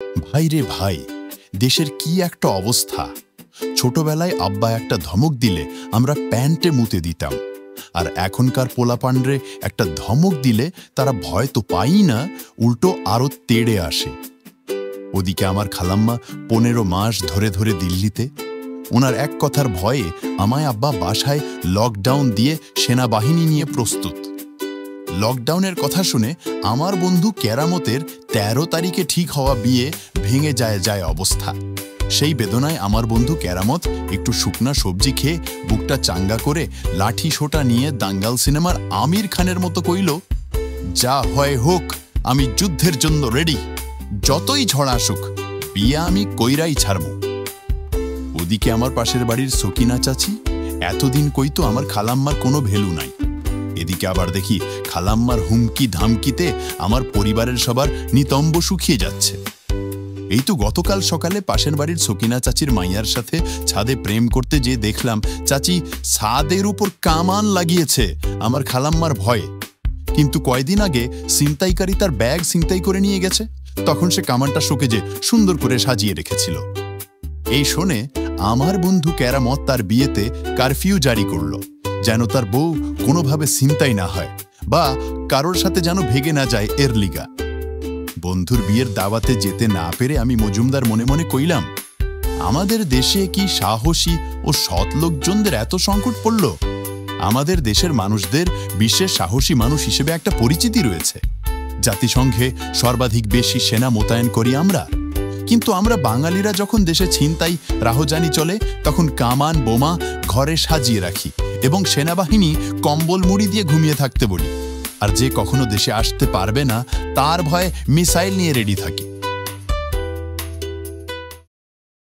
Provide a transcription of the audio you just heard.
ভাই রে ভাই, দেশের কি একটা অবস্থা। ছোটবেলায় আব্বা একটা ধমক দিলে আমরা প্যান্টে মুতে দিতাম, আর এখনকার পোলাপান্ডরে একটা ধমক দিলে তারা ভয় তো পাই না, উল্টো আরো তেড়ে আসে। ওদিকে আমার খালাম্মা 15 মাস ধরে ধরে দিল্লিতে। ওনার এক কথার ভয়ে আমায় আব্বা বাসায় লকডাউন দিয়ে সেনাবাহিনী নিয়ে প্রস্তুত। লকডাউনের কথা শুনে আমার বন্ধু কেরামতের 13 তারিখে ঠিক হওয়া বিয়ে ভেঙে যায় অবস্থা। সেই বেদনায় আমার বন্ধু কেরামত একটু শুকনা সবজি খেয়ে বুকটা চাঙ্গা করে লাঠি সোটা নিয়ে দাঙ্গাল সিনেমার আমির খানের মতো কইল, যা হয় হোক, আমি যুদ্ধের জন্য রেডি, যতই ঝড় আসুক বিয়ে আমি কইরাই ছাড়ব। ওদিকে আমার পাশের বাড়ির সকিনা চাচি এতদিন কইতো আমার খালাম্মার কোনো ভ্যালু নাই। এদিকে আবার দেখি খালাম্মার হুমকি ধামকিতে আমার পরিবারের সবার নিতম্ব শুকিয়ে যাচ্ছে। এই তো গতকাল সকালে পাশের বাড়ির সকিনা চাচির মাইয়ার সাথে ছাদে প্রেম করতে যেয়ে দেখলাম চাচি ছাদের উপর কামান লাগিয়েছে আমার খালাম্মার ভয়ে। কিন্তু কয়দিন আগে ছিনতাইকারী তার ব্যাগ ছিনতাই করে নিয়ে গেছে, তখন সে কামানটা শোকেজে সুন্দর করে সাজিয়ে রেখেছিল। এই শুনে আমার বন্ধু কেরামত তার বিয়েতে কারফিউ জারি করল, যেন তার বউ কোনোভাবে ছিনতাই না হয় বা কারোর সাথে যেন ভেগে না যায় এর লিগা। বন্ধুর বিয়ের দাওয়াতে যেতে না পেরে আমি মজুমদার মনে মনে কইলাম, আমাদের দেশে কি সাহসী ও সৎ লোকজনদের এত সংকট পড়ল? আমাদের দেশের মানুষদের বিশ্বের সাহসী মানুষ হিসেবে একটা পরিচিতি রয়েছে। জাতিসংঘে সর্বাধিক বেশি সেনা মোতায়েন করি আমরা, কিন্তু আমরা বাঙালিরা যখন দেশে ছিনতাই রাহজানি চলে তখন কামান বোমা ঘরে সাজিয়ে রাখি এবং সেনাবাহিনী কম্বল মুড়ি দিয়ে ঘুমিয়ে থাকতে বলি। আর যে কখনো দেশে আসতে পারবে না তার ভয়ে মিসাইল নিয়ে রেডি থাকি।